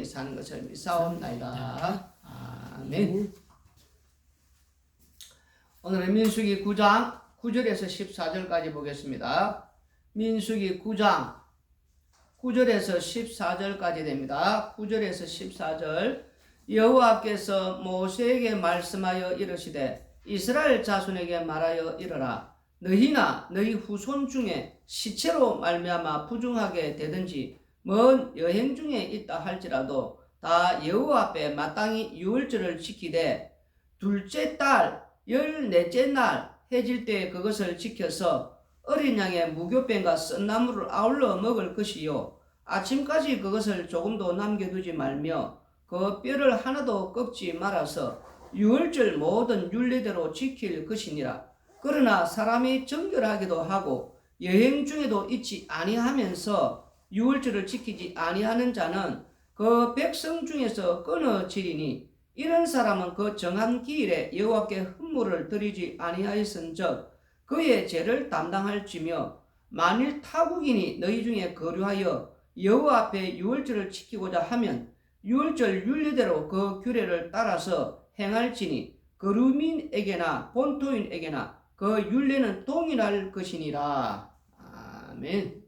사는 것을 믿사옵나이다. 아멘. 오늘은 민수기 9장 9절에서 14절까지 보겠습니다. 민수기 9장 9절에서 14절까지 됩니다. 9절에서 14절. 여호와께서 모세에게 말씀하여 이르시되 이스라엘 자손에게 말하여 이르라. 너희나 너희 후손 중에 시체로 말미암아 부중하게 되든지 먼 여행 중에 있다 할지라도 다 여호와 앞에 마땅히 유월절을 지키되 둘째 달 14째 날 해질 때에 그것을 지켜서 어린 양의 무교병과 썬나물을 아울러 먹을 것이요 아침까지 그것을 조금도 남겨두지 말며 그 뼈를 하나도 꺾지 말아서 유월절 모든 율례대로 지킬 것이니라. 그러나 사람이 정결하기도 하고 여행 중에도 있지 아니하면서 유월절을 지키지 아니하는 자는 그 백성 중에서 끊어지리니 이런 사람은 그 정한 기일에 여호와께 헌물을 드리지 아니하였은즉 그의 죄를 담당할지며 만일 타국인이 너희 중에 거류하여 여호와 앞에 유월절을 지키고자 하면 유월절 율례대로 그 규례를 따라서 행할지니 거류민에게나 본토인에게나 그 율례는 동일할 것이니라. 아멘.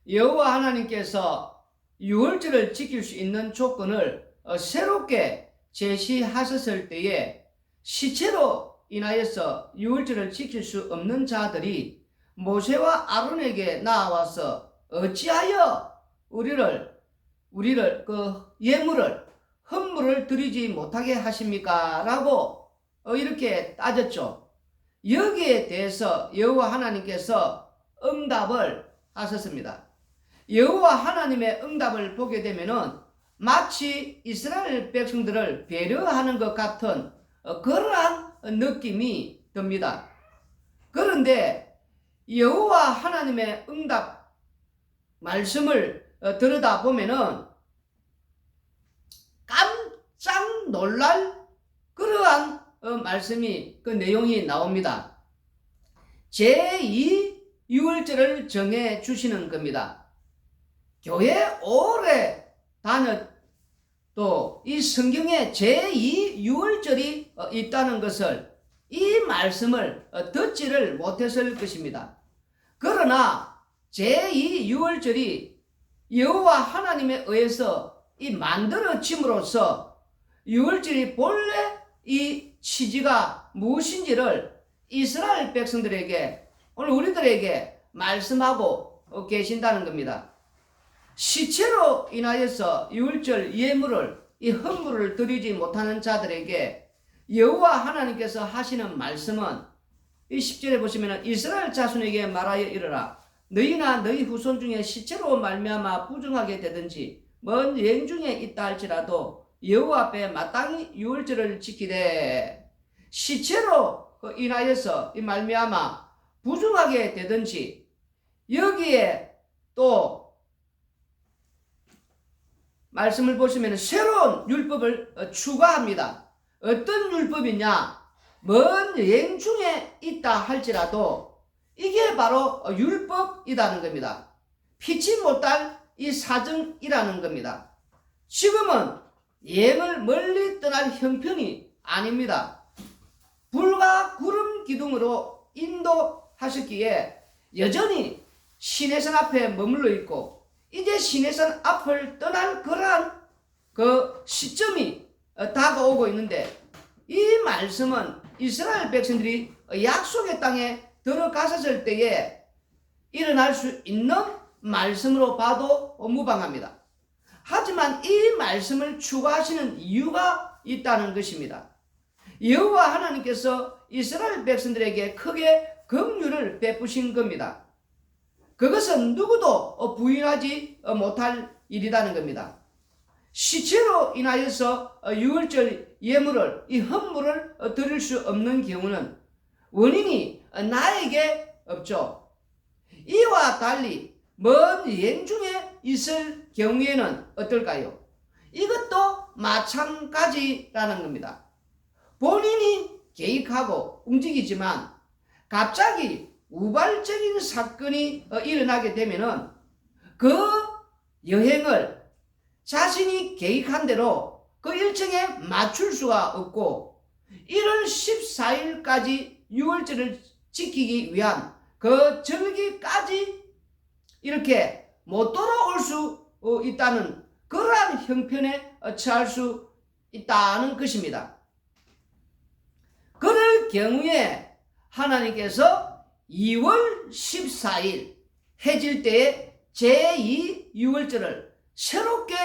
여호와 하나님께서 유월절을 지킬 수 있는 조건을 새롭게 제시하셨을 때에 시체로 인하여서 유월절을 지킬 수 없는 자들이 모세와 아론에게 나와서 어찌하여 우리를 그 예물을 헌물을 드리지 못하게 하십니까? 라고 이렇게 따졌죠. 여기에 대해서 여호와 하나님께서 응답을 하셨습니다. 여호와 하나님의 응답을 보게 되면은 마치 이스라엘 백성들을 배려하는 것 같은 그러한 느낌이 듭니다. 그런데 여호와 하나님의 응답 말씀을 들여다보면은 깜짝 놀랄 그러한 말씀이 그 내용이 나옵니다. 제2 유월절을 정해 주시는 겁니다. 교회 오래 다녀도 이 성경에 제2 유월절이 있다는 것을 이 말씀을 듣지를 못했을 것입니다. 그러나 제2 유월절이 여호와 하나님에 의해서 이 만들어짐으로써 유월절이 본래 이 취지가 무엇인지를 이스라엘 백성들에게 오늘 우리들에게 말씀하고 계신다는 겁니다. 시체로 인하여서 유월절 예물을 이 헌물을 드리지 못하는 자들에게 여호와 하나님께서 하시는 말씀은 이 10절에 보시면 이스라엘 자손에게 말하여 이르라. 너희나 너희 후손 중에 시체로 말미암아 부정하게 되든지 먼 여행 중에 있다 할지라도 여호와 앞에 마땅히 유월절을 지키되 시체로 인하여서 이 말미암아 부정하게 되든지 여기에 또 말씀을 보시면 새로운 율법을 추가합니다. 어떤 율법이냐? 먼 여행 중에 있다 할지라도 이게 바로 율법이라는 겁니다. 피치 못할 이 사정이라는 겁니다. 지금은 여행을 멀리 떠날 형편이 아닙니다. 불과 구름 기둥으로 인도하셨기에 여전히 시내산 앞에 머물러 있고 이제 시내산 앞을 떠날 그러한 그 시점이 다가오고 있는데 이 말씀은 이스라엘 백성들이 약속의 땅에 들어갔을 때에 일어날 수 있는 말씀으로 봐도 무방합니다. 하지만 이 말씀을 추가하시는 이유가 있다는 것입니다. 여호와 하나님께서 이스라엘 백성들에게 크게 긍휼을 베푸신 겁니다. 그것은 누구도 부인하지 못할 일이라는 겁니다. 시체로 인하여서 유월절 예물을 이 헌물을 드릴 수 없는 경우는 원인이 나에게 없죠. 이와 달리 먼 여행 중에 있을 경우에는 어떨까요? 이것도 마찬가지라는 겁니다. 본인이 계획하고 움직이지만 갑자기 우발적인 사건이 일어나게 되면은 그 여행을 자신이 계획한 대로 그 일정에 맞출 수가 없고 1월 14일까지 유월절을 지키기 위한 그 절기까지 이렇게 못 돌아올 수 있다는 그러한 형편에 처할 수 있다는 것입니다. 그럴 경우에 하나님께서 2월 14일 해질 때에 제2유월절을 새롭게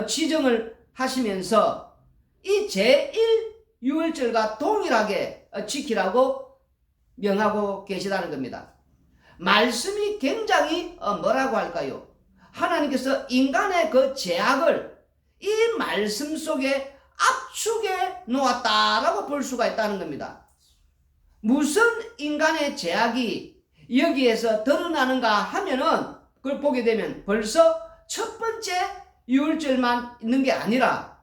지정을 하시면서 이 제1유월절과 동일하게 지키라고 명하고 계시다는 겁니다. 말씀이 굉장히 뭐라고 할까요? 하나님께서 인간의 그 죄악을 이 말씀 속에 압축해 놓았다라고 볼 수가 있다는 겁니다. 무슨 인간의 죄악이 여기에서 드러나는가 하면은 그걸 보게 되면 벌써 첫 번째 유월절만 있는 게 아니라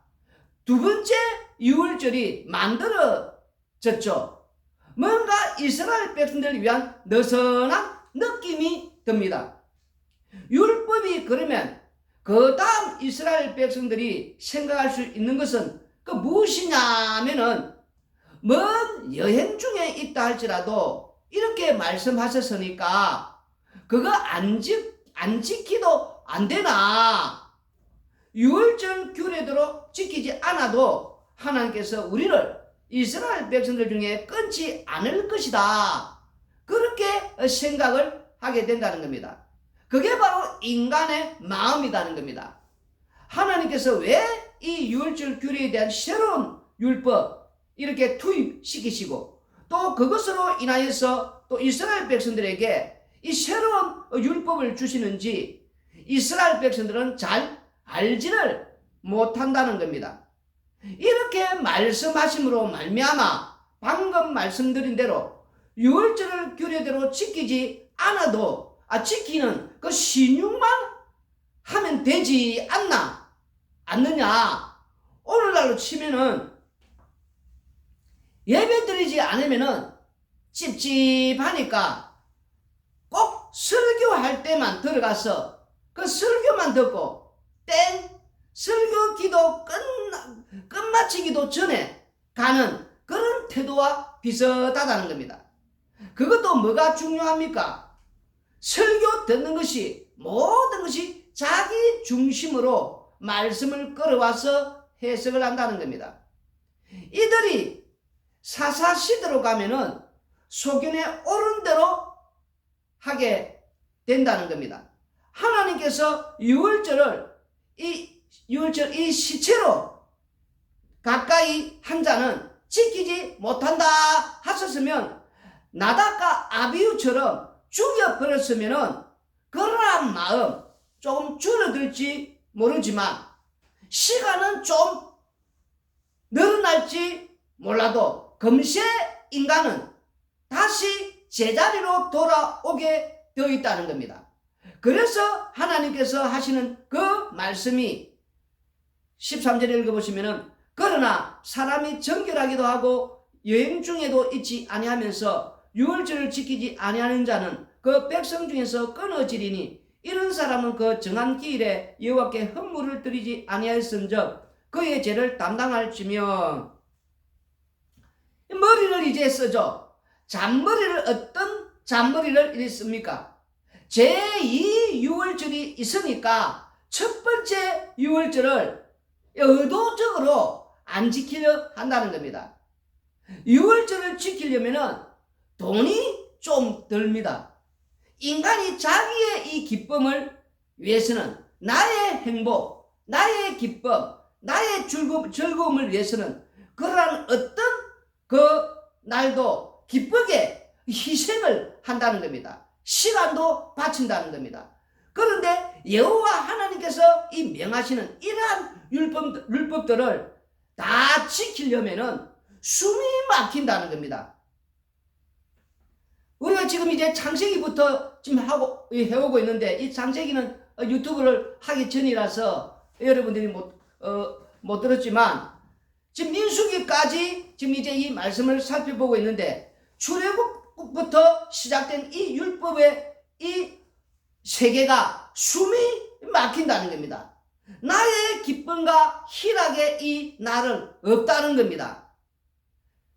두 번째 유월절이 만들어졌죠. 뭔가 이스라엘 백성들을 위한 느슨한 느낌이 듭니다. 율법이 그러면 그 다음 이스라엘 백성들이 생각할 수 있는 것은 그 무엇이냐면은 먼 여행 중에 있다 할지라도 이렇게 말씀하셨으니까 그거 안 지키도 안 되나? 유월절 규례대로 지키지 않아도 하나님께서 우리를 이스라엘 백성들 중에 끊지 않을 것이다. 그렇게 생각을 하게 된다는 겁니다. 그게 바로 인간의 마음이라는 겁니다. 하나님께서 왜 이 유월절 규례에 대한 새로운 율법 이렇게 투입시키시고 또 그것으로 인하여서 또 이스라엘 백성들에게 이 새로운 율법을 주시는지 이스라엘 백성들은 잘 알지를 못한다는 겁니다. 이렇게 말씀하심으로 말미암아 방금 말씀드린 대로 유월절을 규례대로 지키지 않아도 지키는 그 신용만 하면 되지 않느냐. 오늘날로 치면은 예배 드리지 않으면은 찝찝하니까 꼭 설교할 때만 들어가서 그 설교만 듣고 설교 기도 끝마치기도 전에 가는 그런 태도와 비슷하다는 겁니다. 그것도 뭐가 중요합니까? 설교 듣는 것이 모든 것이 자기 중심으로 말씀을 끌어와서 해석을 한다는 겁니다. 이들이 사사시대로 가면은 소견에 옳은 대로 하게 된다는 겁니다. 하나님께서 유월절 이 시체로 가까이 한 자는 지키지 못한다 하셨으면 나답과 아비후처럼 죽여버렸으면은 그러한 마음 조금 줄어들지 모르지만 시간은 좀 늘어날지 몰라도 금세 인간은 다시 제자리로 돌아오게 되어 있다는 겁니다. 그래서 하나님께서 하시는 그 말씀이 13절에 읽어보시면은 그러나 사람이 정결하기도 하고 여행 중에도 있지 아니하면서 유월절을 지키지 아니하는 자는 그 백성 중에서 끊어지리니 이런 사람은 그 정한 기일에 여호와께 헌물을 드리지 아니하였은즉 그의 죄를 담당할지며. 머리를 이제 쓰죠. 잔머리를 어떤 잔머리를 이랬습니까? 제2유월절이 있으니까 첫 번째 유월절을 의도적으로 안 지키려 한다는 겁니다. 유월절을 지키려면은 돈이 좀 듭니다. 인간이 자기의 이 기쁨을 위해서는 나의 행복, 나의 기쁨, 나의 즐거움을 위해서는 그러한 어떤 그 날도 기쁘게 희생을 한다는 겁니다. 시간도 바친다는 겁니다. 그런데 여호와 하나님께서 이 명하시는 이러한 율법들을 다 지키려면은 숨이 막힌다는 겁니다. 우리가 지금 이제 창세기부터 지금 해오고 있는데 이 창세기는 유튜브를 하기 전이라서 여러분들이 못 들었지만 지금 민수기까지 지금 이제 이 말씀을 살펴보고 있는데 출애굽부터 시작된 이 율법의 이 세계가 숨이 막힌다는 겁니다. 나의 기쁨과 희락의 이 날은 없다는 겁니다.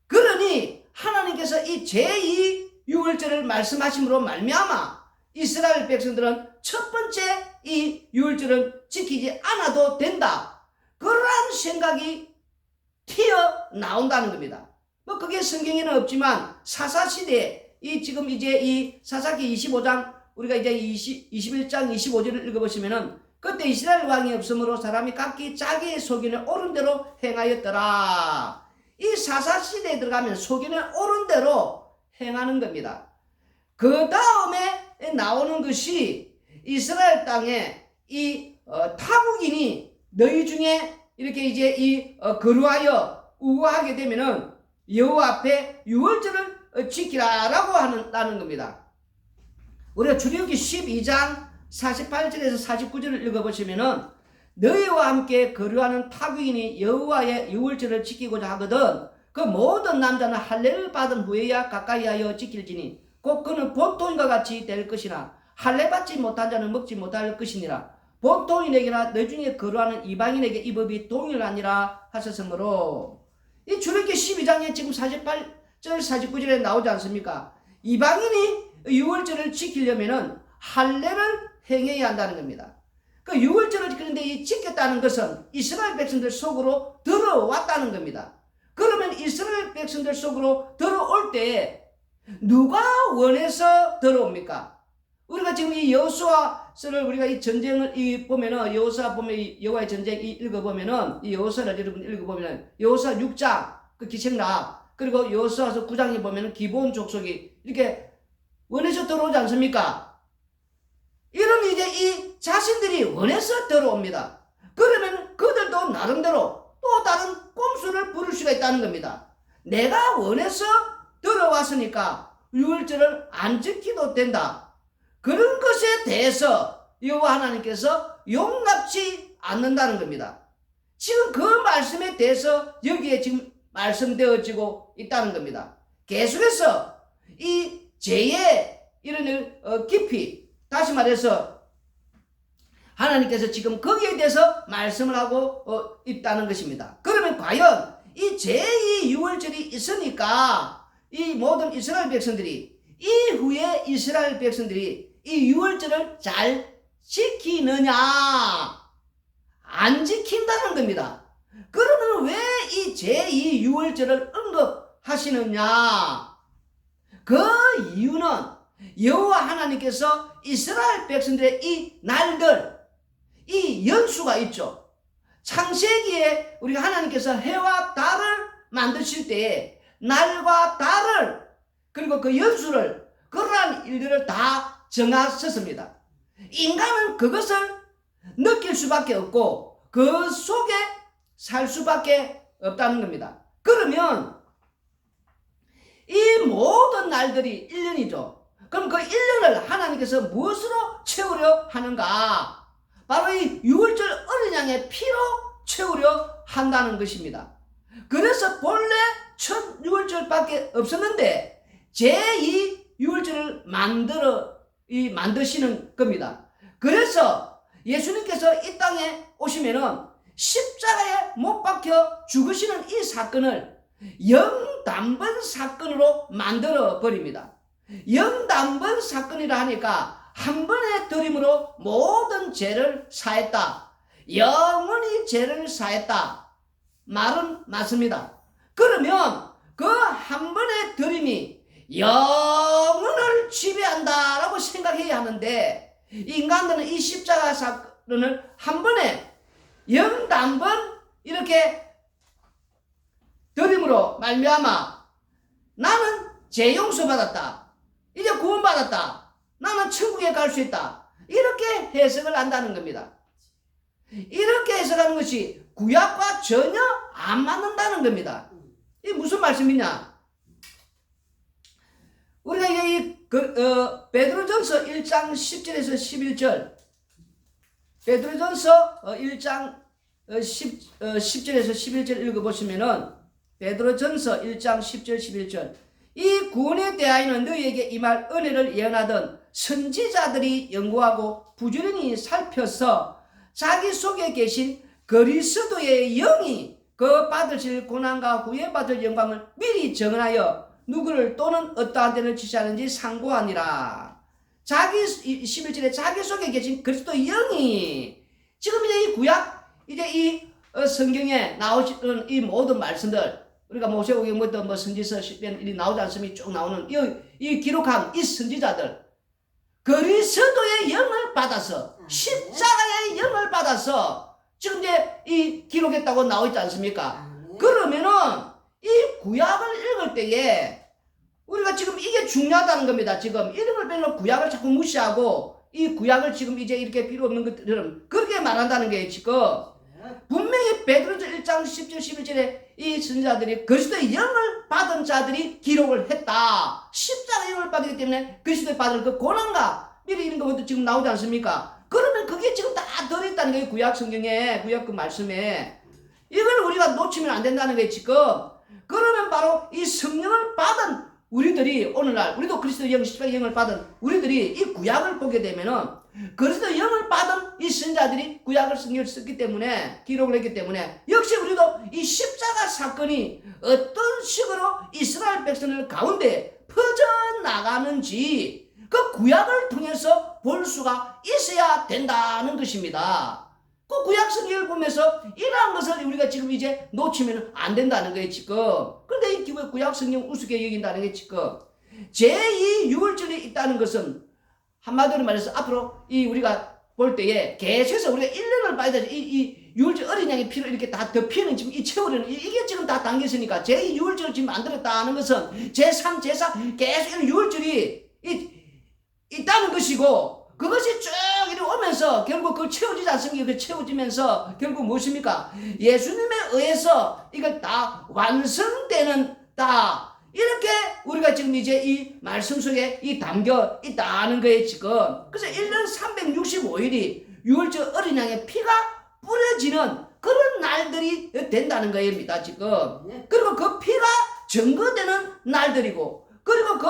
그러니 하나님께서 이 제2 유월절을 말씀하심으로 말미암아 이스라엘 백성들은 첫 번째 이 유월절은 지키지 않아도 된다, 그러한 생각이 튀어나온다는 겁니다. 뭐 그게 성경에는 없지만 사사시대에 지금 이제 이 사사기 25장 우리가 이제 21장 25절을 읽어보시면은 그때 이스라엘 왕이 없으므로 사람이 각기 자기의 소견에 옳은 대로 행하였더라. 이 사사시대에 들어가면 소견에 옳은 대로 행하는 겁니다. 그 다음에 나오는 것이 이스라엘 땅에 이 타국인이 너희 중에 이렇게 이제 거루하여 우고하게 되면은 여호와 앞에 유월절을 지키라라고 하는 겁니다. 우리가 출애굽기 12장 48절에서 49절을 읽어보시면은 너희와 함께 거류하는 타국인이 여호와의 유월절을 지키고자 하거든 그 모든 남자는 할례를 받은 후에야 가까이 하여 지킬지니 곧 그는 본토인과 같이 될 것이나 할례 받지 못한 자는 먹지 못할 것이니라. 본토인에게나 너 중에 거류하는 이방인에게 이 법이 동일하니라 하셨으므로, 이 출애굽기 12장에 지금 48절 49절에 나오지 않습니까? 이방인이 유월절을 지키려면은 할례를 행해야 한다는 겁니다. 그 유월절을 지키는데 이 지켰다는 것은 이스라엘 백성들 속으로 들어왔다는 겁니다. 그러면 이스라엘 백성들 속으로 들어올 때 누가 원해서 들어옵니까? 우리가 지금 이 여호수아서를 우리가 이 전쟁을 보면은 여호수아 보면 이 여호와의 전쟁 읽어보면은 이 여호수아를 여러분 읽어보면은 여호수아 6장 그 기생라 그리고 여호수아서 9장에 보면은 기브온 족속이 이렇게 원해서 들어오지 않습니까? 이런 이제 이 자신들이 원해서 들어옵니다. 그러면 그들도 나름대로 또 다른 꼼수를 부를 수가 있다는 겁니다. 내가 원해서 들어왔으니까 유월절을 안 지켜도 된다. 그런 것에 대해서 여호와 하나님께서 용납치 않는다는 겁니다. 지금 그 말씀에 대해서 여기에 지금 말씀되어지고 있다는 겁니다. 계속해서 이 죄의 이런 깊이, 다시 말해서 하나님께서 지금 거기에 대해서 말씀을 하고 있다는 것입니다. 그러면 과연 이 제2 유월절이 있으니까 이 모든 이스라엘 백성들이 이후에 이스라엘 백성들이 이 유월절을 잘 지키느냐 안 지킨다는 겁니다. 그러면 왜 이 제2 유월절을 언급하시느냐? 그 이유는 여호와 하나님께서 이스라엘 백성들의 이 날들, 이 연수가 있죠. 창세기에 우리가 하나님께서 해와 달을 만드실 때에 날과 달을 그리고 그 연수를 그러한 일들을 다 정하셨습니다. 인간은 그것을 느낄 수밖에 없고 그 속에 살 수밖에 없다는 겁니다. 그러면 이 모든 날들이 1년이죠. 그럼 그 1년을 하나님께서 무엇으로 채우려 하는가? 바로 이 유월절 어린 양의 피로 채우려 한다는 것입니다. 그래서 본래 첫 유월절밖에 없었는데 제2 유월절을 만드시는 겁니다. 그래서 예수님께서 이 땅에 오시면은 십자가에 못 박혀 죽으시는 이 사건을 영단번 사건으로 만들어 버립니다. 영단번 사건이라 하니까 한 번의 들임으로 모든 죄를 사했다, 영원히 죄를 사했다 말은 맞습니다. 그러면 그 한 번의 들임이 영혼을 지배한다라고 생각해야 하는데 인간들은 이 십자가 사건을 한 번에 영단번 이렇게 들임으로 말미암아 나는 죄 용서 받았다, 이제 구원 받았다, 나는 천국에 갈 수 있다, 이렇게 해석을 한다는 겁니다. 이렇게 해석하는 것이 구약과 전혀 안 맞는다는 겁니다. 이게 무슨 말씀이냐? 우리가 이 베드로전서 1장 10절에서 11절, 베드로전서 1장 10절에서 11절 읽어보시면은 베드로전서 1장 10절 11절 이 구원에 대하여는 너희에게 임할 은혜를 예언하던 선지자들이 연구하고 부지런히 살펴서 자기 속에 계신 그리스도의 영이 그 받으실 고난과 구원받을 영광을 미리 정하여 누구를 또는 어떠한 데를 지시하는지 상고하니라. 자기 11절에 자기 속에 계신 그리스도의 영이 지금 이제 이 구약 이제 이 성경에 나오시는 이 모든 말씀들 우리가 모세오경부터 뭐 선지서 시편 이 나오지 않습니까? 쭉 나오는 이 기록한 이 선지자들 그리스도의 영을 받아서 십자가의 영을 받아서 지금 이제 이 기록했다고 나오지 않습니까? 그러면은 이 구약을 읽을 때에 우리가 지금 이게 중요하다는 겁니다. 지금 이런 걸 빼놓고 구약을 자꾸 무시하고 이 구약을 지금 이제 이렇게 필요 없는 것들은 그렇게 말한다는 게 지금 분명히 베드로전서 1장 10절 11절에 이 선지자들이 그리스도의 영을 받은 자들이 기록을 했다. 십자가의 영을 받기 때문에 그리스도의 받은 그 고난과 미리 이런 것도 지금 나오지 않습니까? 그러면 그게 지금 다 들어있다는 거예요. 구약 성경에 구약 그 말씀에 이걸 우리가 놓치면 안 된다는 거예요. 지금 그러면 바로 이 성령을 받은 우리들이 오늘날 우리도 그리스도의 영 십자가의 영을 받은 우리들이 이 구약을 보게 되면은 그리스도의 영을 받은 이 선자들이 구약을 성경을 썼기 때문에 기록을 했기 때문에 역시 우리도 이 십자가 사건이 어떤 식으로 이스라엘 백성들 가운데 퍼져나가는지 그 구약을 통해서 볼 수가 있어야 된다는 것입니다. 그 구약 성경을 보면서 이러한 것을 우리가 지금 이제 놓치면 안 된다는 거예요, 지금. 그런데 이 구약 성경 우습게 여긴다는 게 지금 제2 유월절이 있다는 것은 한마디로 말해서 앞으로 이 우리가 볼 때에 계속해서 우리가 1년을 봐야 되죠. 이 유월절 어린 양의 피를 이렇게 다 덮이는 지금 이 채우려는 이게 지금 다 담겼으니까 제2 유월절을 지금 만들었다는 것은 제3, 제4 계속 이런 유월절이 있다는 것이고 그것이 쭉 이렇게 오면서 결국 그걸 채워지지 않습니까? 그 채워지면서 결국 무엇입니까? 예수님에 의해서 이걸 다 완성되는 다 이렇게 우리가 지금 이제 이 말씀 속에 이 담겨 있다는 거예요, 지금. 그래서 1년 365일이 유월절 어린 양의 피가 뿌려지는 그런 날들이 된다는 거입니다, 지금. 그리고 그 피가 증거되는 날들이고, 그리고 그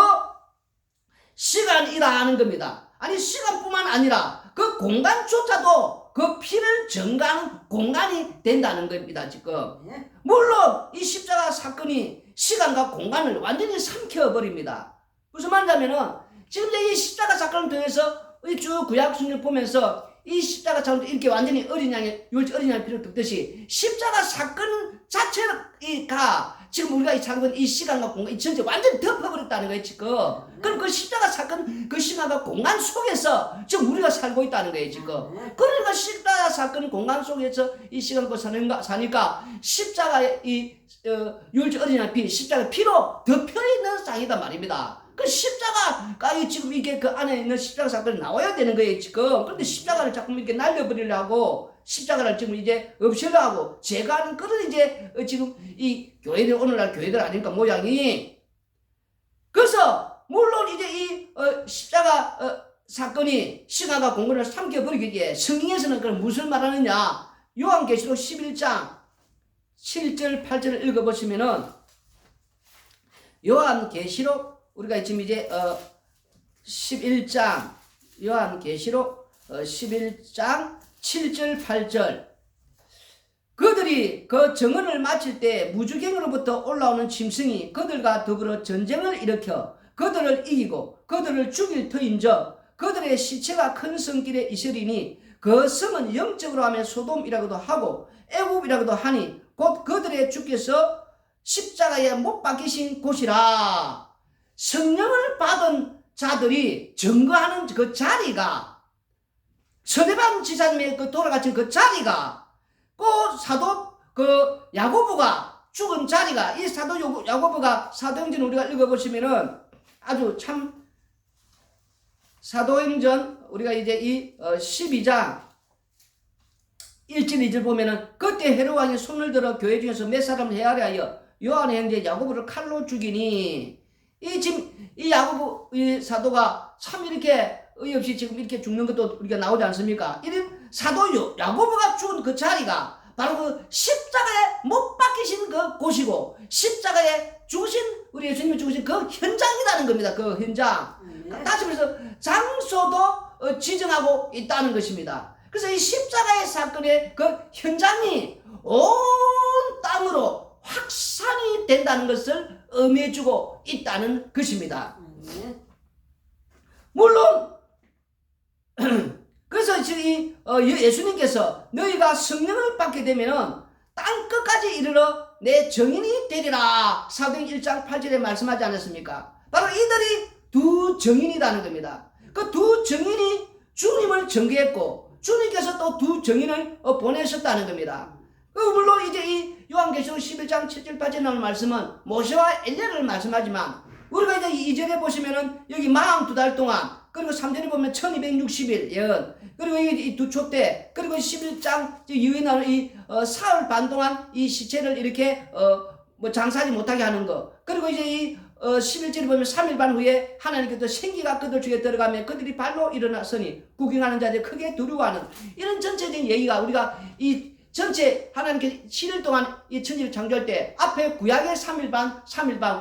시간이라는 겁니다. 아니, 시간뿐만 아니라 그 공간조차도 그 피를 증가하는 공간이 된다는 겁니다, 지금. 물론 이 십자가 사건이 시간과 공간을 완전히 삼켜버립니다. 무슨 말이냐면은 지금 이 십자가 사건을 통해서 쭉 구약 성경을 보면서 이 십자가 사건을 이렇게 완전히 어린 양의 피를 뜯듯이 십자가 사건 자체가 지금 우리가 살고 이 시간과 공간 이 전체 완전히 덮어버렸다는 거예요, 지금. 그럼 그 십자가 사건 그 시간과 공간 속에서 지금 우리가 살고 있다는 거예요, 지금. 그러니까 십자가 사건 공간 속에서 이 시간과 사니까 십자가의 이 유월절 어린 양 피, 십자가 피로 덮여있는 쌍이다 말입니다. 그 십자가가 지금 이게 그 안에 있는 십자가 사건이 나와야 되는 거예요, 지금. 그런데 십자가를 자꾸 이렇게 날려버리려고 십자가를 지금 이제 없애려고 제가 하는 그런 이제 지금 이 교회들 오늘날 교회들 아닙니까 모양이. 그래서 물론 이제 이 십자가 사건이 시간과 공간을 삼켜버리기에 성경에서는 그럼 무슨 말하느냐. 요한계시록 11장 7절 8절을 읽어보시면은 요한계시록 우리가 지금 이제 11장 요한계시록 11장 7절 8절 그들이 그 정언을 마칠 때 무주갱으로부터 올라오는 짐승이 그들과 더불어 전쟁을 일으켜 그들을 이기고 그들을 죽일 터인즉 그들의 시체가 큰 성길에 있으리니 그 성은 영적으로 하면 소돔이라고도 하고 애굽이라고도 하니 곧 그들의 주께서 십자가에 못 박히신 곳이라. 성령을 받은 자들이 증거하는 그 자리가 스데반 지사님의 그 돌아가신 그 자리가 그 사도 그 야고보가 죽은 자리가 이 사도 야고보가 사도행전 우리가 읽어보시면은 아주 참 사도행전 우리가 이제 이 12장 1절 2절 보면은 그때 헤롯 왕이 손을 들어 교회 중에서 몇 사람을 헤아려 하여 요한의 형제 야고보를 칼로 죽이니 이 지금 이 야고보 이 사도가 참 이렇게 의없이 지금 이렇게 죽는 것도 우리가 나오지 않습니까? 이런 사도 야고보가 죽은 그 자리가 바로 그 십자가에 못 박히신 그 곳이고 십자가에 죽으신 우리 예수님이 죽으신 그 현장이라는 겁니다. 그 현장. 다시 말해서 장소도 지정하고 있다는 것입니다. 그래서 이 십자가의 사건의 그 현장이 온 땅으로 확산이 된다는 것을 의미해주고 있다는 것입니다. 물론 그래서 지금 예수님께서 너희가 성령을 받게 되면은 땅 끝까지 이르러 내 증인이 되리라 사도행전 1장 8절에 말씀하지 않았습니까? 바로 이들이 두 증인이라는 겁니다. 그 두 증인이 주님을 증거했고 주님께서 또 두 증인을 보내셨다는 겁니다. 물론 이제 이 요한계시록 11장 7절 8절에 나오는 말씀은 모세와 엘리야를 말씀하지만 우리가 이제 2절에 보시면은 여기 42달 동안 그리고 3절에 보면 1260일 예언 그리고 이 두 촛대 그리고 11장 이후에 나오는 이 사흘 반 동안 이 시체를 이렇게 장사하지 못하게 하는 거 그리고 이제 이 11절에 보면 3일 반 후에 하나님께서 생기가 그들 중에 들어가면 그들이 발로 일어났으니 구경하는 자들이 크게 두려워하는 이런 전체적인 얘기가 우리가 이 전체 하나님께서 7일 동안 이 천지를 창조할 때 앞에 구약의 3일 반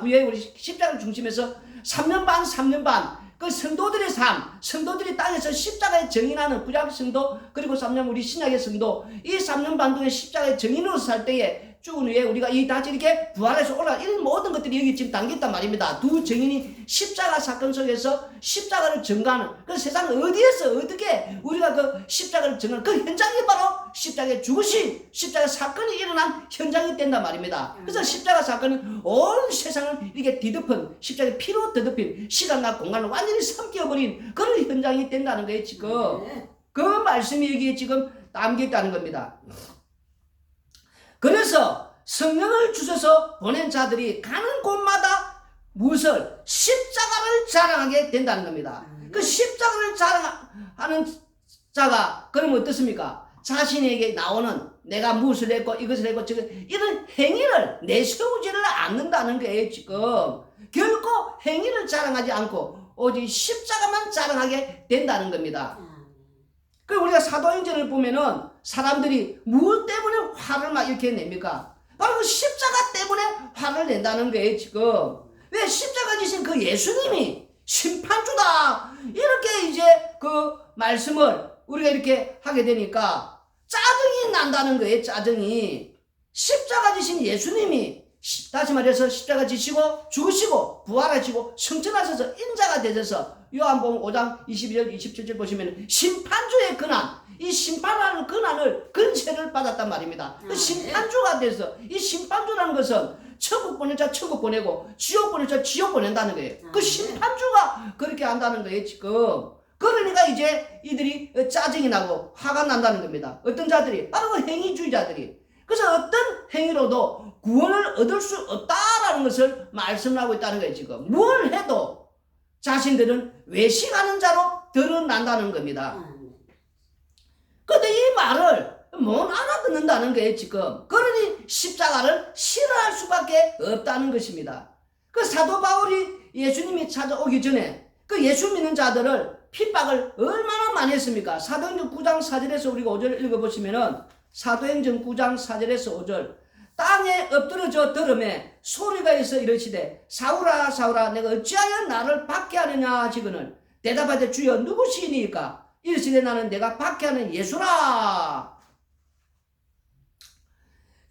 구약의 우리 십자가를 중심해서 3년 반 그 성도들의 삶, 성도들이 땅에서 십자가의 증인하는 구약 성도 그리고 3년 우리 신약의 성도 이 3년 반 동안 십자가의 증인으로서 살 때에 죽은 후에 우리가 이 다시 이렇게 부활해서 올라가 이런 모든 것들이 여기 지금 담겼단 말입니다. 두 증인이 십자가 사건 속에서 십자가를 증거하는 그 세상 어디에서 어떻게 우리가 그 십자가를 증거하는 그 현장이 바로 십자가의 죽으신 십자가 사건이 일어난 현장이 된단 말입니다. 그래서 십자가 사건은 온 세상을 이렇게 뒤덮은 십자가의 피로 뒤덮인 시간과 공간을 완전히 삼켜버린 그런 현장이 된다는 거예요. 지금 그 말씀이 여기에 지금 담겨있다는 겁니다. 그래서 성령을 주셔서 보낸 자들이 가는 곳마다 무엇을? 십자가를 자랑하게 된다는 겁니다. 그 십자가를 자랑하는 자가 그러면 어떻습니까? 자신에게 나오는 내가 무엇을 했고 이것을 했고 지금 이런 행위를 내세우지를 않는다는 거예요. 지금 결코 행위를 자랑하지 않고 오직 십자가만 자랑하게 된다는 겁니다. 그리고 우리가 사도행전을 보면은 사람들이 무엇 때문에 화를 막 이렇게 냅니까? 바로 그 십자가 때문에 화를 낸다는 거예요. 지금 왜 십자가 지신 그 예수님이 심판주다 이렇게 이제 그 말씀을 우리가 이렇게 하게 되니까 짜증이 난다는 거예요. 짜증이 십자가 지신 예수님이 다시 말해서 십자가 지시고 죽으시고 부활하시고 성천하셔서 인자가 되셔서 요한복음 5장 22절 27절 보시면 심판주의 권한 이 심판하는 권한을 근세를 받았단 말입니다. 그 심판주가 돼서 이 심판주라는 것은 천국 보낼 자 천국 보내고 지옥 보낼 자 지옥 보낸다는 거예요. 그 심판주가 그렇게 한다는 거예요. 지금 그러니까 이제 이들이 짜증이 나고 화가 난다는 겁니다. 어떤 자들이 바로 그 행위주의자들이 그래서 어떤 행위로도 구원을 얻을 수 없다라는 것을 말씀하고 있다는 거예요. 지금 뭘 해도 자신들은 외식하는 자로 드러난다는 겁니다. 그런데 이 말을 못 알아듣는다는 거예요. 지금 그러니 십자가를 싫어할 수밖에 없다는 것입니다. 그 사도 바울이 예수님이 찾아오기 전에 그 예수 믿는 자들을 핍박을 얼마나 많이 했습니까? 사도행전 9장 4절에서 우리가 5절 읽어보시면은 사도행전 9장 4절에서 5절 땅에 엎드러져 들음에 소리가 있어 이르시되 사울아 사울아 내가 어찌하여 나를 박해하느냐 하시거늘 대답하되 주여 누구시니까 이르시되 나는 내가 박해하는 예수라.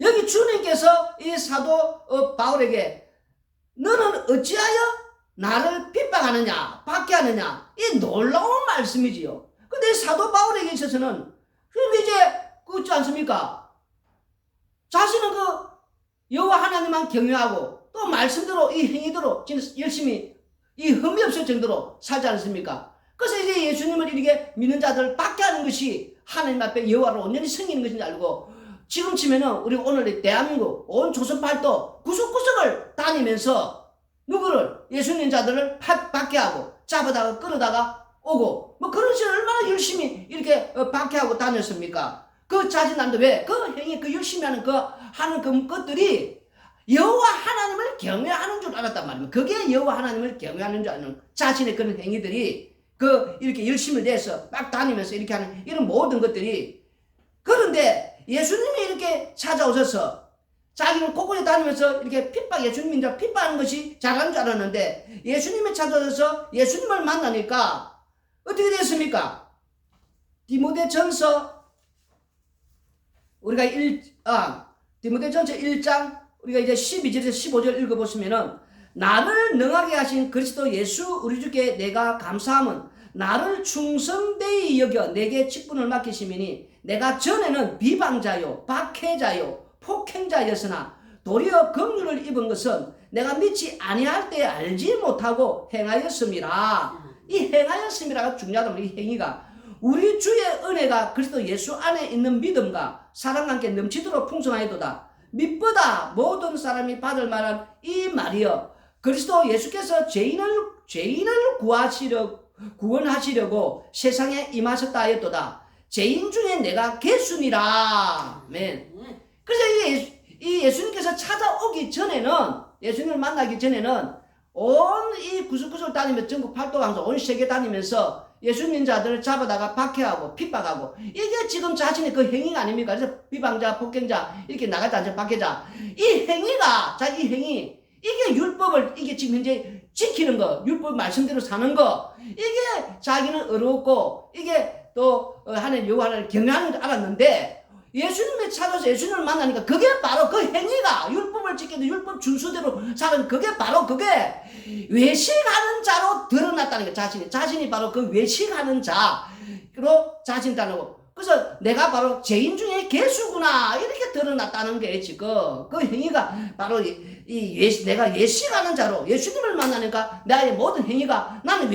여기 주님께서 이 사도 바울에게 너는 어찌하여 나를 핍박하느냐 박해하느냐 이 놀라운 말씀이지요. 근데 사도 바울에게 있어서는 이제 그렇지 않습니까? 자신은 그 여호와 하나님만 경외하고 또 말씀대로 이 행위대로 열심히 이 흠이 없을 정도로 살지 않습니까? 그래서 이제 예수님을 이렇게 믿는 자들을 박해하는 것이 하나님 앞에 여호와로 온전히 섬기는 것인 줄 알고 지금 치면은 우리 오늘 대한민국 온 조선팔도 구석구석을 다니면서 누구를 예수님 자들을 박해하고 잡아다가 끌어다가 오고 뭐 그런 식으로 얼마나 열심히 이렇게 박해하고 다녔습니까? 그 자진한데 왜? 그 행위, 그 열심히 하는 그 것들이 여호와 하나님을 경외하는 줄 알았단 말입니다. 그게 여호와 하나님을 경외하는 줄 아는 자신의 그런 행위들이 그 이렇게 열심을 내서 막 다니면서 이렇게 하는 이런 모든 것들이 그런데 예수님이 이렇게 찾아오셔서 자기는 곳곳에 다니면서 이렇게 예수님이 핍박하는 것이 잘하는 줄 알았는데 예수님이 찾아오셔서 예수님을 만나니까 어떻게 됐습니까? 디모데전서 우리가 디모데전서 1장 우리가 이제 12절에서 15절 읽어보시면은 나를 능하게 하신 그리스도 예수 우리 주께 내가 감사함은 나를 충성되이 여겨 내게 직분을 맡기심이니 내가 전에는 비방자요 박해자요 폭행자였으나 도리어 긍휼을 입은 것은 내가 믿지 아니할 때 알지 못하고 행하였음이라. 이 행하였음이라가 중요하다. 이 행위가 우리 주의 은혜가 그리스도 예수 안에 있는 믿음과 사랑과 함께 넘치도록 풍성하여도다. 믿보다 모든 사람이 받을 만한 이 말이여 그리스도 예수께서 죄인을 구원하시려고 세상에 임하셨다 하였도다. 죄인 중에 내가 개순이라. 아멘. 그래서 이 예수님께서 찾아오기 전에는, 예수님을 만나기 전에는 온 이 구석구석을 다니면서 전국 팔도강서 온 세계 다니면서 예수님 자들을 잡아다가 박해하고 핍박하고 이게 지금 자신의 그 행위가 아닙니까? 그래서 비방자, 폭행자 이렇게 나가지 않죠. 박해자. 이 행위가, 자, 이 행위 이게 율법을 이게 지금 현재 지키는 거, 율법 말씀대로 사는 거, 이게 자기는 어렵고 이게 또 하나님 요구하는 경향인 줄 알았는데 예수님을 찾아서 예수님을 만나니까 그게 바로 그 행위가 율법을 지키는 율법 준수대로 사는 그게 바로 그게 외식하는 자로 드러났다는 거. 자신이 바로 그 외식하는 자로 자신 따르고 그래서 내가 바로 죄인 중에 개수구나 이렇게 드러났다는 게 지금 그 행위가 바로 내가 외식하는 자로 예수님을 만나니까 나의 모든 행위가 나는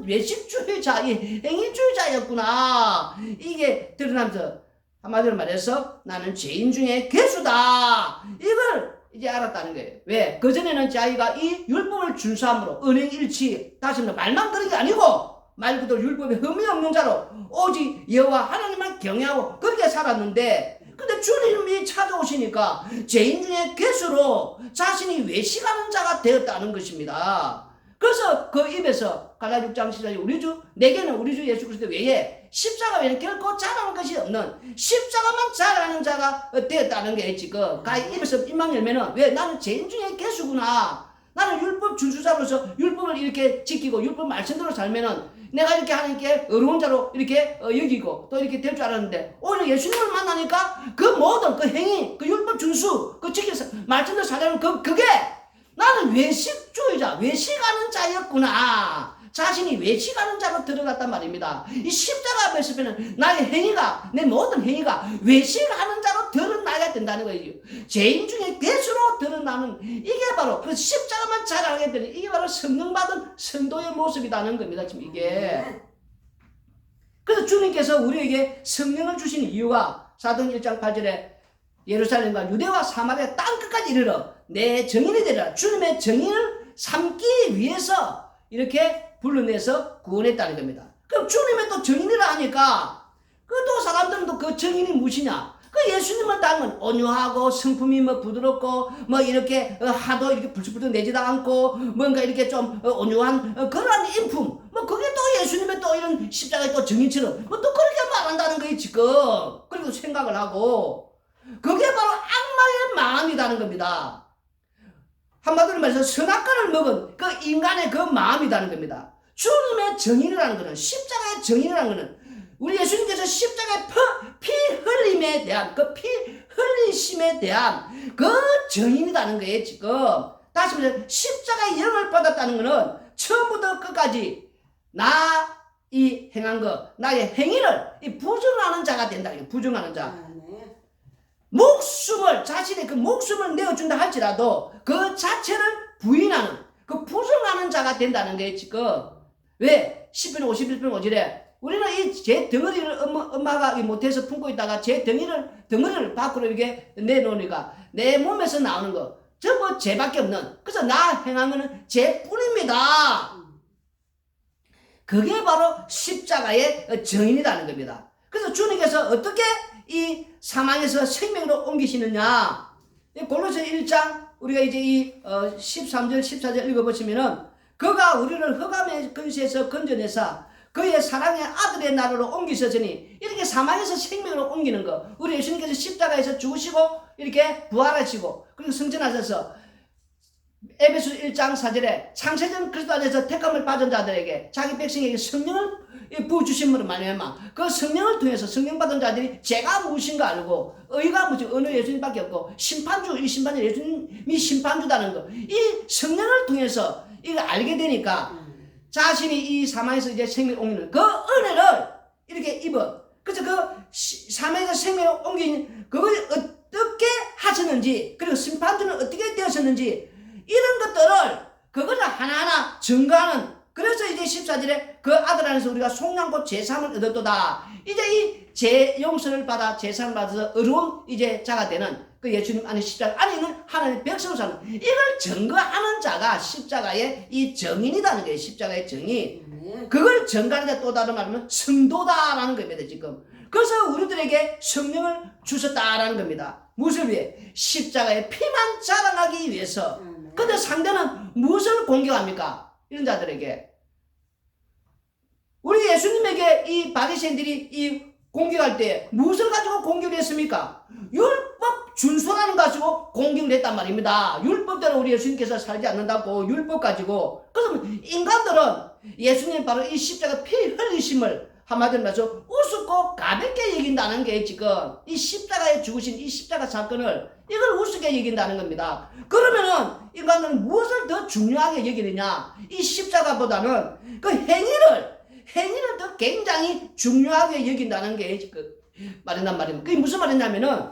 외식주의자 이 행위주의자였구나 이게 드러나면서 한마디로 말해서 나는 죄인 중에 개수다 이걸 이제 알았다는 거예요. 왜? 그전에는 자기가 이 율법을 준수함으로 은행일치 다시 말만 그런 게 아니고 말 그대로 율법에 흠이 없는 자로 오직 여호와 하나님만 경외하고 그렇게 살았는데 근데 주님이 찾아오시니까 죄인 중에 개수로 자신이 외식하는 자가 되었다는 것입니다. 그래서 그 입에서 갈라 6장 14절 내게는 우리 주 예수 그리스도 외에 십자가 외에는 결코 자랑할 것이 없는 십자가만 자랑하는 자가 되었다는 게 지금 가히 입에서 입만 열면은 왜 나는 죄인 중에 개수구나 나는 율법 준수자로서 율법을 이렇게 지키고 율법 말씀대로 살면은 내가 이렇게 하나님께 어려운 자로 이렇게 여기고 또 이렇게 될 줄 알았는데 오히려 예수님을 만나니까 그 모든 그 행위 그 율법 준수 그 지켜서 말씀대로 살려는 그게 나는 외식주의자 외식하는 자였구나 자신이 외식하는 자로 들어갔단 말입니다. 이 십자가 앞에 서면 나의 행위가 내 모든 행위가 외식하는 자로 드러나야 된다는 거예요. 죄인 중에 괴수로 드러나는 이게 바로 그 십자가만 자랑하게 되는 이게 바로 성령 받은 성도의 모습이라는 겁니다. 지금 이게 그래서 주님께서 우리에게 성령을 주신 이유가 사도행 1장 8절에 예루살렘과 유대와 사마리아 땅끝까지 이르러 내 정인이 되리라 주님의 정인을 삼기 위해서 이렇게 불러내서 구원했다는 겁니다. 그럼 주님의 또 정인이라 하니까 그 또 사람들은 또 그 정인이 무엇이냐? 그 예수님을 닮은 온유하고 성품이 뭐 부드럽고 뭐 이렇게 하도 이렇게 불쑥불쑥 내지도 않고 뭔가 이렇게 좀 온유한 그러한 인품 뭐 그게 또 예수님의 또 이런 십자가의 또 정인처럼 뭐 또 그렇게 말한다는 거예요 지금. 그리고 생각을 하고 그게 바로 악마의 마음이라는 겁니다. 한마디로 말해서 선악과를 먹은 그 인간의 그 마음이라는 겁니다. 주님의 정인이라는 것은 십자가의 정인이라는 것은 우리 예수님께서 십자가의 피 흘림에 대한 그 피 흘리심에 대한 그 정인이라는 거예요 지금. 다시 말해서 십자가의 영을 받았다는 것은 처음부터 끝까지 나 이 행한 거 나의 행위를 이 부정하는 자가 된다는 거예요. 부정하는 자. 목숨을 자신의 그 목숨을 내어준다 할지라도 그 자체를 부인하는 그 부정하는 자가 된다는 게 지금 왜 10편 51편 5절에 우리는 이 제 덩어리를 엄마가 못해서 품고 있다가 제 덩어리를 밖으로 이렇게 내놓으니까 내 몸에서 나오는 거 전부 죄밖에 없는 그래서 나 행한 거는 죄뿐입니다. 그게 바로 십자가의 정인이라는 겁니다. 그래서 주님께서 어떻게 이 사망에서 생명으로 옮기시느냐. 골로새 1장 우리가 이제 이 13절 14절 읽어보시면은 그가 우리를 흑암의 근세에서 건져내사 그의 사랑의 아들의 나라로 옮기셨으니 이렇게 사망에서 생명으로 옮기는 거 우리 예수님께서 십자가에서 죽으시고 이렇게 부활하시고 그리고 승천하셔서 에베소 1장 4절에 창세전 그리스도 안에서 택함을 받은 자들에게 자기 백성에게 성령을 부어주심으로 말미암아 그 성령을 통해서 성령 받은 자들이 죄가 무엇인가 알고 의가 무엇인가 어느 예수님밖에 없고 심판주 이 심판주 예수님이 심판주다는 거 이 성령을 통해서 이걸 알게 되니까 자신이 이 사망에서 이제 생명을 옮기는 그 은혜를 이렇게 입어. 그래서 그 사망에서 생명을 옮긴 그걸 어떻게 하셨는지 그리고 심판주는 어떻게 되었었는지 이런 것들을 그거를 하나하나 증거하는. 그래서 이제 14절에 그 아들 안에서 우리가 속량고 제사함을 얻었도다. 이제 이 제 용서를 받아 제사를 받아서 의로운 이제 자가 되는 그 예수님 안에 십자가 안에 있는 하나님의 백성으로 사는 이걸 증거하는 자가 십자가의 이 정인이라는 거예요. 십자가의 정인. 그걸 증거하는 자 또 다른 말하면 성도다라는 겁니다. 지금. 그래서 우리들에게 성령을 주셨다라는 겁니다. 무엇을 위해? 십자가의 피만 자랑하기 위해서. 근데 상대는 무엇을 공격합니까? 이런 자들에게. 우리 예수님에게 이 바리새인들이 이 공격할 때 무엇을 가지고 공격을 했습니까? 율법 준수라는 거 가지고 공격을 했단 말입니다. 율법대로 우리 예수님께서 살지 않는다고 율법 가지고. 그래서 인간들은 예수님 바로 이 십자가 피 흘리심을 한마디로 말해서 우습고 가볍게 여긴다는 게 지금 이 십자가에 죽으신 이 십자가 사건을 이걸 우습게 여긴다는 겁니다. 그러면은 인간들은 무엇을 더 중요하게 여기느냐? 이 십자가보다는 그 행위를 더 굉장히 중요하게 여긴다는 게 지금 말한단 말입니다. 그게 무슨 말이냐면은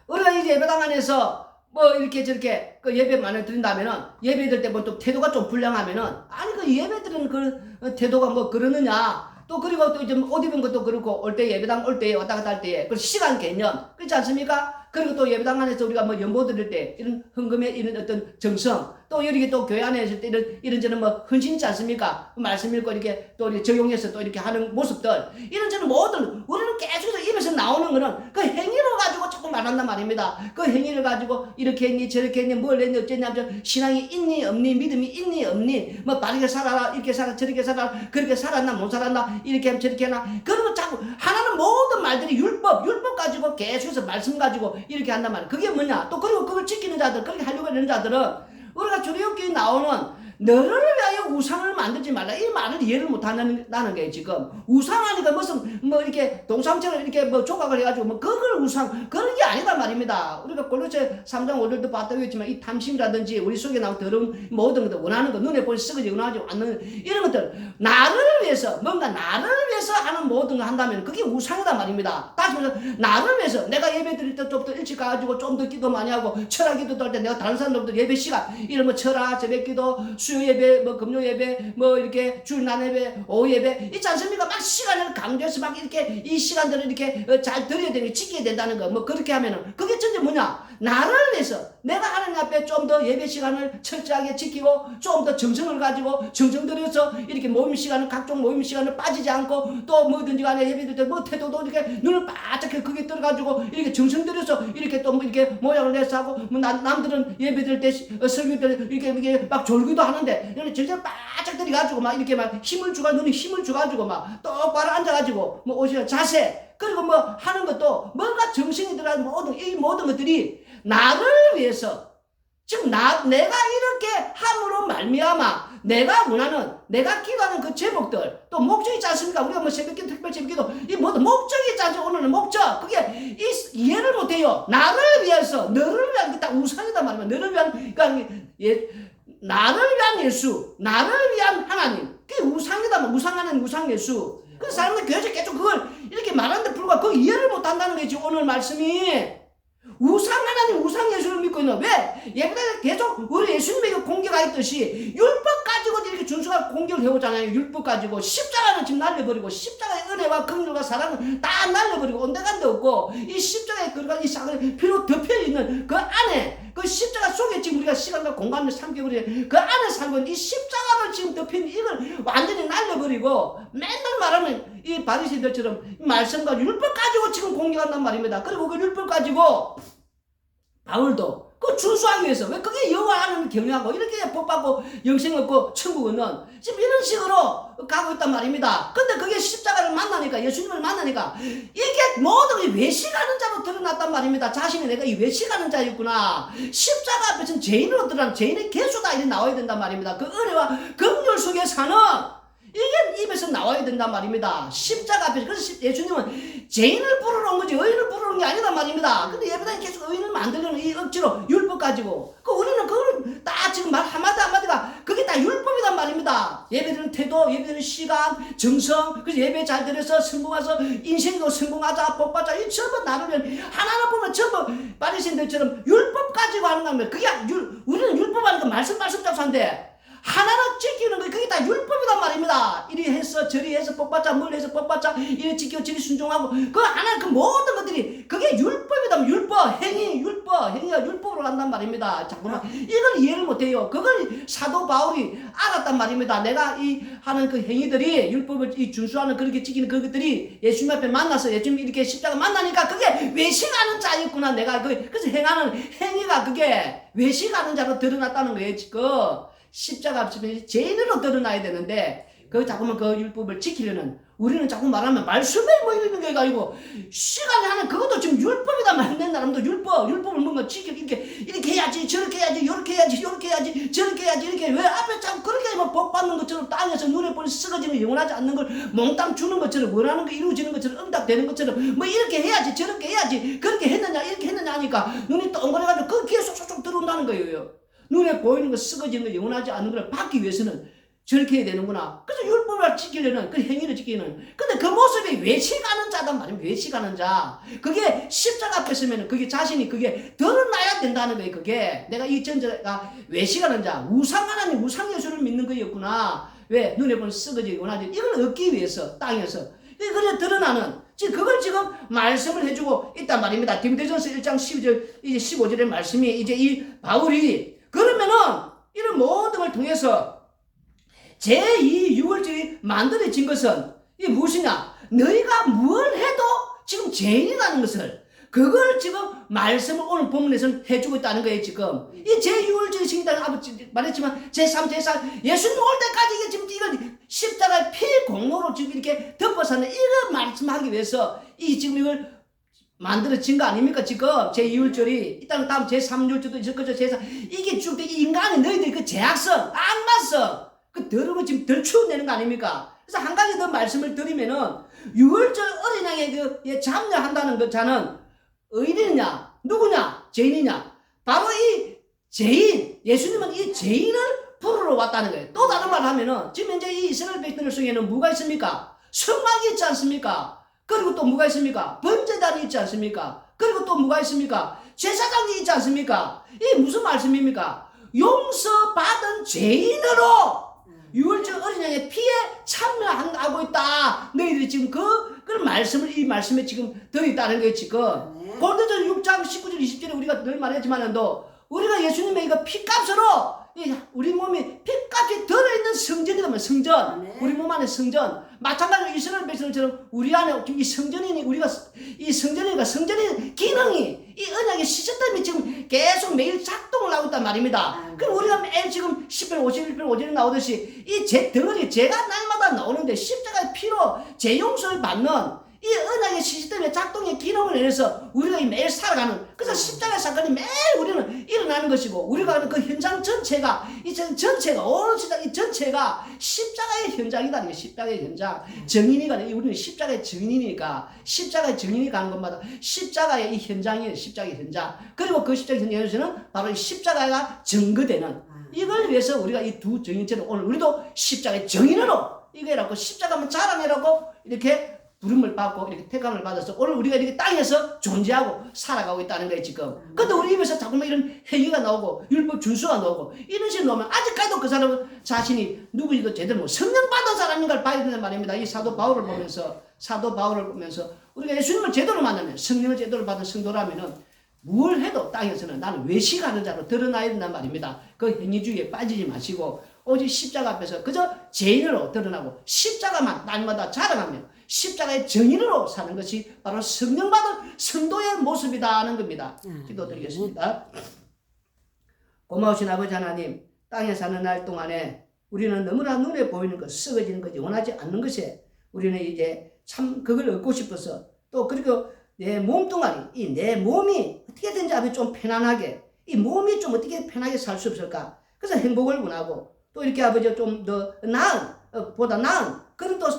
우리가 이제 예배당 안에서 뭐 이렇게 저렇게 그 예배만을 드린다면은 예배 드릴 때 뭐 또 태도가 좀 불량하면은 아니 그 예배 드리는 그 태도가 뭐 그러느냐 또 그리고 또 이제 옷 입은 것도 그렇고 올 때 예배당 올 때 왔다 갔다 할 때에 그 시간 개념 그렇지 않습니까? 그리고 또 예배당 안에서 우리가 뭐 연보 드릴 때 이런 헌금의 이런 어떤 정성 또 이렇게 또 교회 안에 있을 때 이런저런 뭐 헌신 있지 않습니까? 말씀 읽고 이렇게 또 이렇게 적용해서 또 이렇게 하는 모습들 이런저런 모든 우리는 계속해서 입에서 나오는 거는 그 행위로 가지고 자꾸 말한단 말입니다. 그 행위를 가지고 이렇게 했니 저렇게 했니 뭘 했니 어쨌냐 신앙이 있니 없니 믿음이 있니 없니 뭐 바르게 살아라 이렇게 살아 저렇게 살아라 그렇게 살았나 못 살았나 이렇게 하면 저렇게 하나 그런 거 자꾸 하나는 모든 말들이 율법 가지고 계속해서 말씀 가지고 이렇게 한단 말이에요. 그게 뭐냐 또 그리고 그걸 지키는 자들 그렇게 하려고 하는 자들은 우리가 주례교에 나오는 너를 위하여 우상을 만들지 말라 이 말을 이해를 못한다는 게 지금 우상하니까 무슨 뭐 이렇게 동상처럼 이렇게 뭐 조각을 해가지고 뭐 그걸 우상 그런 게 아니다 말입니다. 우리가 골로새 3장 5절도 봤다고 했지만 이 탐심이라든지 우리 속에 나온 더러운 모든 것들 원하는 거 눈에 보이 썩어지 원하지 않는 이런 것들 나를 위해서 뭔가 나를 위해서 하는 모든 걸 한다면 그게 우상이다 말입니다. 다시 말해서 나를 위해서 내가 예배 드릴 때 좀 더 일찍 가가지고 좀 더 기도 많이 하고 철학 기도도 할 때 내가 다른 사람들보다 예배 시간 이런 뭐 철학 새벽 기도 수요 예배, 뭐 금요 예배, 뭐 이렇게 주일 날 예배, 오후 예배 있지 않습니까? 막 시간을 강조해서 막 이렇게 이 시간들을 이렇게 잘 드려야 되는 게 지켜야 된다는 거. 뭐 그렇게 하면은 그게 전체 뭐냐? 나를 위해서 내가 하나님 앞에 좀 더 예배 시간을 철저하게 지키고 좀 더 정성을 가지고 정성 들여서 이렇게 모임 시간을 각종 모임 시간을 빠지지 않고 또 뭐든지 간에 예배 드릴 때 뭐 태도도 이렇게 눈을 바짝 크게 들어가지고 이렇게 정성 들여서 이렇게 또 뭐 이렇게 모양을 내서 하고 뭐 남들은 예배 드릴 때 설교 때 이렇게 막 졸기도 하는데 저저 바짝 들이가지고 막 이렇게 막 힘을 주가 눈에 힘을 주가지고 막 똑바로 앉아가지고 뭐 오시는 자세 그리고 뭐 하는 것도 뭔가 정신이 들어가 이 모든 것들이 나를 위해서 지금 내가 이렇게 함으로 말미암아 내가 원하는 내가 기도하는 그 제목들 또 목적이 있지 않습니까? 우리가 뭐 새벽기도 특별 새벽기도 이 모든 목적이 있지 않죠? 오늘은 목적 그게 이해를 못해요. 나를 위해서 너를 위한 게 딱 우상이다 말이야. 너를 위한 그러니까 나를 위한 예수 나를 위한 하나님 그게 우상이다 우상하는 우상 예수. 그 사람들 교회에서 계속 그걸 이렇게 말하는데 불구하고 그 이해를 못한다는 거지. 오늘 말씀이 우상 하나님 우상 예수를 믿고 있는 왜? 예배당에 계속 우리 예수님에게 공격하였듯이 율법 가지고 이렇게 준수하게 공격을 해오잖아요. 율법 가지고 십자가는 지금 날려버리고 십자가의 은혜와 긍휼과 사랑은 다 날려버리고 온데간데 없고 이 십자가의 그런 이 사건이 피로 덮여있는 그 안에 그 십자가 속에 지금 우리가 시간과 공간을 삼켜버리는 그 안에 살고 있는 이 십자가를 지금 덮인 이걸 완전히 날려버리고 맨날 말하면 이 바리새인들처럼 말씀과 율법 가지고 지금 공격한단 말입니다. 그리고 그 율법 가지고 바울도 그 준수하기 위해서. 왜 그게 여호와 하나님을 경외하고 이렇게 복받고 영생 얻고 천국 얻는 지금 이런 식으로 가고 있단 말입니다. 근데 그게 십자가를 만나니까, 예수님을 만나니까 이게 모든 게 외식하는 자로 드러났단 말입니다. 자신이 내가 이 외식하는 자였구나. 십자가 앞에서는 죄인으로 드러난 죄인의 개수다 이렇게 나와야 된단 말입니다. 그 은혜와 긍휼 속에 사는 이게 입에서 나와야 된단 말입니다. 십자가 앞에서. 그래서 예수님은 죄인을 부르러 온 거지 의인을 부르러 온 게 아니단 말입니다. 근데 예배당이 계속 의인을 만들려는 이 억지로 율법 가지고 우리는 그걸 다 지금 말 한마디가 그게 다 율법이단 말입니다. 예배드리는 태도, 예배드리는 시간, 정성, 그래서 예배 잘 드려서 성공해서 인생도 성공하자, 복받자, 이 전부 나누면 하나하나 보면 전부 바리새인들처럼 율법 가지고 하는 겁니다. 그게 우리는 율법 하니까 말씀 잡사인데 하나는 지키는 거 그게 다 율법이단 말입니다. 이리 해서 저리 해서 복받자, 뭘 해서 복받자, 이리 지키고 저리 순종하고 그 하나 그 모든 것들이 그게 율법이다. 율법, 행위가 율법으로 간단 말입니다. 잠깐만 이걸 이해를 못해요. 그걸 사도 바울이 알았단 말입니다. 내가 이 하는 그 행위들이 율법을 이 준수하는 그렇게 지키는 그것들이 예수님 앞에 만나서 예수님 이렇게 십자가 만나니까 그게 외식하는 자였구나. 내가 그래서 행하는 행위가 그게 외식하는 자로 드러났다는 거예요. 지금. 십자가 앞에 죄인으로 드러나야 되는데 그 자꾸만 그 율법을 지키려는 우리는 자꾸 말하면 말씀에 뭐 이러는 게 아니고 시간이 하는 그것도 지금 율법이다 말하는 사람도 율법을 뭔가 지켜 이렇게 해야지 저렇게 해야지 요렇게 해야지 요렇게 해야지 저렇게 해야지 이렇게 왜 앞에 자꾸 그렇게 뭐 복 받는 것처럼 땅에서 눈에 보니 썩어지는 영원하지 않는 걸 몽땅 주는 것처럼 원하는 거 이루어지는 것처럼 응답되는 것처럼 뭐 이렇게 해야지 저렇게 해야지 그렇게 했느냐 이렇게 했느냐 하니까 눈이 동그래가지고 그 귀에 쏙쏙쏙 들어온다는 거예요. 눈에 보이는 거 썩어지는 거 영원하지 않는 걸 받기 위해서는 저렇게 해야 되는구나. 그래서 율법을 지키려는 그 행위를 지키는. 근데 그 모습이 외식하는 자단 말입니다. 외식하는 자. 그게 십자가 앞에 서면 그게 자신이 그게 드러나야 된다는 거예요. 그게 내가 이 전자가 외식하는 자, 우상 하나님, 우상 예수를 믿는 거였구나. 왜 눈에 보는 썩어지고 영원하지 이걸 얻기 위해서 땅에서 그래 드러나는. 지금 그걸 지금 말씀을 해주고 있단 말입니다. 디모데전서 1장 12절 이제 15절의 말씀이 이제 이 바울이 그러면은 이런 모든 걸 통해서 제2유월절이 만들어진 것은 이게 무엇이냐? 너희가 뭘 해도 지금 죄인이라는 것을 그걸 지금 말씀을 오늘 본문에서는 해주고 있다는 거예요. 지금 이 제6월절이 생긴다는 아버지 말했지만 제3, 제4 예수님 올 때까지 이게 지금 이걸 십자가의 피 공로로 지금 이렇게 덮어서는 이걸 말씀하기 위해서 이 지금 이걸 만들어진 거 아닙니까? 지금 제2율절이 일단 다음 제3율절도 있을 거죠. 이게 쭉 인간이 너희들이 그 제약성, 악마성 그 더러운 지금 덜 치워내는 거 아닙니까? 그래서 한 가지 더 말씀을 드리면은 유월절 어린 양에 그 참여한다는 그 자는 의인이냐 누구냐 죄인이냐 바로 이 죄인 예수님은 이 죄인을 부르러 왔다는 거예요. 또 다른 말 하면은 지금 현재 이 이스라엘 백성들 속에는 뭐가 있습니까? 성막이 있지 않습니까? 그리고 또 뭐가 있습니까? 번제단이 있지 않습니까? 그리고 또 뭐가 있습니까? 제사장이 있지 않습니까? 이게 무슨 말씀입니까? 용서받은 죄인으로 유월절 어린 양의 피에 참여하고 있다. 너희들이 지금 그 말씀을 이 말씀에 지금 들어있다는 거예요. 지금 고린도전 6장 19절 20절에 우리가 늘 말했지만도 우리가 예수님의 이거 피값으로 우리 몸이 피값이 들어있는 성전이라면 성전 우리 몸 안에 성전 마찬가지로 이스라엘 백성들처럼 우리 안에 이 성전이니 우리가 이 성전이니까 성전의 기능이 이 언약의 시스템이 지금 계속 매일 작동을 하고 있단 말입니다. 그럼 우리가 매일 지금 10편 51편 5절에 나오듯이 이 덩어리 죄가 날마다 나오는데 십자가의 피로 죄 용서를 받는 이 언약의 시스템의 작동의 기능을 내서 우리가 매일 살아가는 그래서 십자가의 사건이 매일 우리는 일어나는 것이고 우리가 하는 그 현장 전체가 이 전체가 온 세상 이 전체가 십자가의 현장이다. 십자가의 현장 정인이가 우리는 십자가의 정인이니까 십자가의 정인이 가는 것마다 십자가의 이 현장이에요. 십자가의 현장 그리고 그 십자가의 현장에서는 바로 이 십자가가 증거되는 이걸 위해서 우리가 이 두 정인처럼 오늘 우리도 십자가의 정인으로 이거 해라고 십자가만 자랑해라고 이렇게 부름을 받고 이렇게 택함을 받아서 오늘 우리가 이렇게 땅에서 존재하고 살아가고 있다는 거예요 지금. 근데 우리 입에서 자꾸만 이런 행위가 나오고 율법 준수가 나오고 이런 식으로 나오면 아직까지도 그 사람은 자신이 누구지도 제대로 뭐 성령 받은 사람인 걸 봐야 된단 말입니다. 이 사도 바울을 보면서 우리가 예수님을 제대로 만나면 성령을 제대로 받은 성도라면은 뭘 해도 땅에서는 나는 외식하는 자로 드러나야 된단 말입니다. 그 행위주의에 빠지지 마시고 오직 십자가 앞에서 그저 죄인으로 드러나고 십자가만 날마다 자랑하며 십자가의 정인으로 사는 것이 바로 성령 받은 성도의 모습이다 하는 겁니다. 기도드리겠습니다. 고마우신 아버지 하나님, 땅에 사는 날 동안에 우리는 너무나 눈에 보이는 것, 썩어지는 것이 원하지 않는 것에 우리는 이제 참 그걸 얻고 싶어서 또 그리고 내 몸뚱아리, 이 내 몸이 어떻게든지 아버지 좀 편안하게, 이 몸이 좀 어떻게 편하게 살 수 없을까? 그래서 행복을 원하고 또 이렇게 아버지 좀 더 나은, 보다 나은 그런 또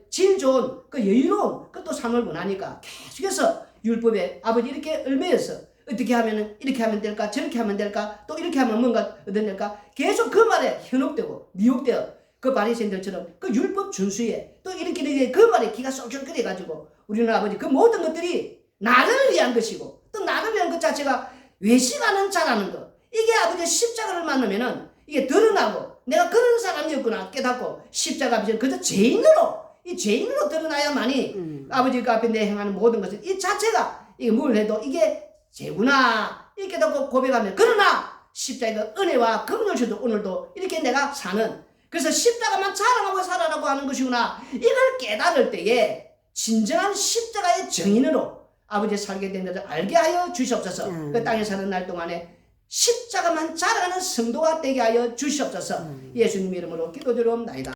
질 좋은 그 여유로운 그또 삶을 원하니까 계속해서 율법에 아버지 이렇게 얽매여서 어떻게 하면은 이렇게 하면 될까, 저렇게 하면 될까, 또 이렇게 하면 뭔가 얻어낼까, 계속 그 말에 현혹되고 미혹되어 그 바리새인들처럼 그 율법 준수에 또 이렇게 그 말에 기가 쏠쏠거려가지고 우리는 아버지 그 모든 것들이 나를 위한 것이고 또 나를 위한 것 자체가 외식하는 자라는 것, 이게 아버지 십자가를 만나면은 이게 드러나고 내가 그런 사람이었구나 깨닫고 십자가 앞에서 그저 죄인으로 이 죄인으로 드러나야만이 아버지 그 앞에 내 행하는 모든 것을 이 자체가 이게 뭘 해도 이게 죄구나 이렇게 듣고 고백하면, 그러나 십자가의 은혜와 긍휼주도 오늘도 이렇게 내가 사는, 그래서 십자가만 자랑하고 살아라고 하는 것이구나, 이걸 깨달을 때에 진정한 십자가의 정인으로 아버지 살게 된 것을 알게 하여 주시옵소서. 그 땅에 사는 날 동안에 십자가만 자랑하는 성도가 되게 하여 주시옵소서. 예수님 이름으로 기도드리옵나이다.